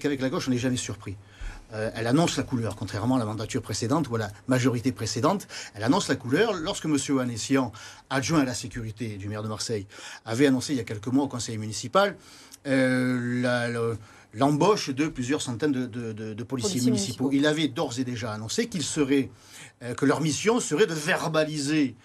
qu'avec la gauche, on n'est jamais surpris. Elle annonce la couleur, contrairement à la mandature précédente ou à la majorité précédente. Elle annonce la couleur. Lorsque M. Anessian, adjoint à la sécurité du maire de Marseille, avait annoncé il y a quelques mois au conseil municipal l'embauche de plusieurs centaines de policiers municipaux. Il avait d'ores et déjà annoncé que leur mission serait de verbaliser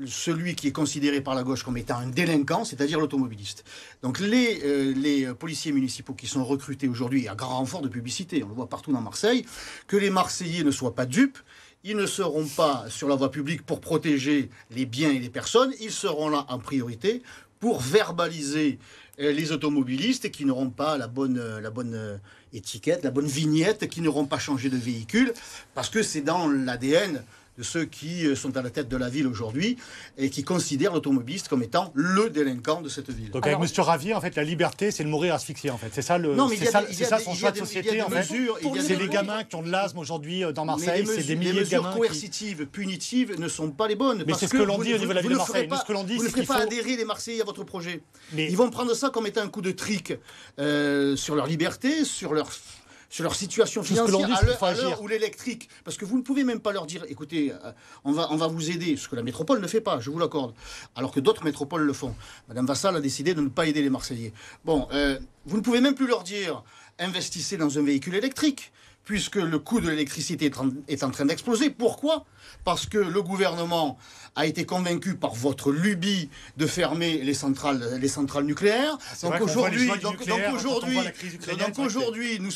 celui qui est considéré par la gauche comme étant un délinquant, c'est-à-dire l'automobiliste. Donc les policiers municipaux qui sont recrutés aujourd'hui, à grand renfort de publicité, on le voit partout dans Marseille, que les Marseillais ne soient pas dupes. Ils ne seront pas sur la voie publique pour protéger les biens et les personnes, ils seront là en priorité pour verbaliser les automobilistes qui n'auront pas la bonne étiquette, la bonne vignette, qui n'auront pas changé de véhicule, parce que c'est dans l'ADN de ceux qui sont à la tête de la ville aujourd'hui et qui considèrent l'automobiliste comme étant le délinquant de cette ville. Donc avec M. Ravier, en fait, la liberté, c'est de mourir asphyxié, en fait. C'est ça son choix de société, en fait. C'est les gamins qui ont de l'asthme aujourd'hui dans Marseille, c'est des milliers de gamins. Les mesures coercitives, punitives ne sont pas les bonnes. Mais c'est ce que l'on dit au niveau de la ville de Marseille. Vous ne ferez pas adhérer les Marseillais à votre projet. Ils vont prendre ça comme étant un coup de trick sur leur liberté, sur leur situation financière, à l'heure où l'électrique... Parce que vous ne pouvez même pas leur dire, écoutez, on va vous aider, ce que la métropole ne fait pas, je vous l'accorde, alors que d'autres métropoles le font. Madame Vassal a décidé de ne pas aider les Marseillais. Bon, vous ne pouvez même plus leur dire, investissez dans un véhicule électrique, puisque le coût de l'électricité est en train d'exploser. Pourquoi ? Parce que le gouvernement a été convaincu par votre lubie de fermer les centrales nucléaires. Donc aujourd'hui,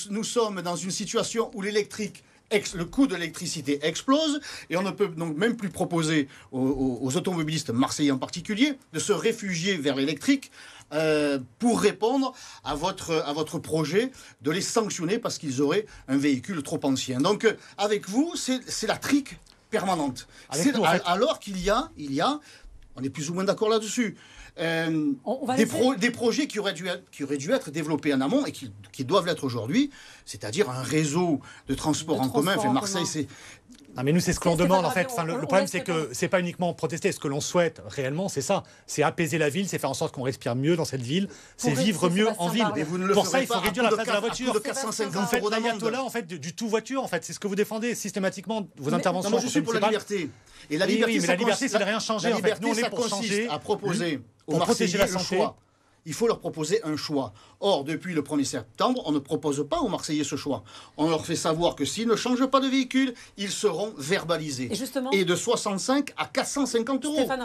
nous sommes dans une situation où le coût de l'électricité explose et on ne peut donc même plus proposer aux automobilistes marseillais en particulier de se réfugier vers l'électrique pour répondre à votre projet de les sanctionner parce qu'ils auraient un véhicule trop ancien. Donc avec vous, c'est la trique permanente. Alors qu'il y a, on est plus ou moins d'accord là-dessus, des projets qui auraient dû être développés en amont et qui doivent l'être aujourd'hui, c'est-à-dire un réseau de transport en commun. Enfin, Marseille, c'est... Ah mais nous, c'est ce que l'on demande, en fait. Enfin, le problème, c'est que c'est pas uniquement protester. Ce que l'on souhaite réellement, c'est ça. C'est apaiser la ville, c'est faire en sorte qu'on respire mieux dans cette ville, c'est vivre mieux en ville. Pour ça, il faut réduire la place de la voiture. Vous faites l'ayatollah, en fait, du tout voiture, en fait. C'est ce que vous défendez systématiquement, vos interventions. Moi, je suis pour la liberté. Et la liberté, mais la liberté, ça n'a rien changé, en fait. Nous, on est pour changer, à proposer aux Marseillais le choix. Il faut leur proposer un choix. Or, depuis le 1er septembre, on ne propose pas aux Marseillais ce choix. On leur fait savoir que s'ils ne changent pas de véhicule, ils seront verbalisés. Et de 65 à 450 €.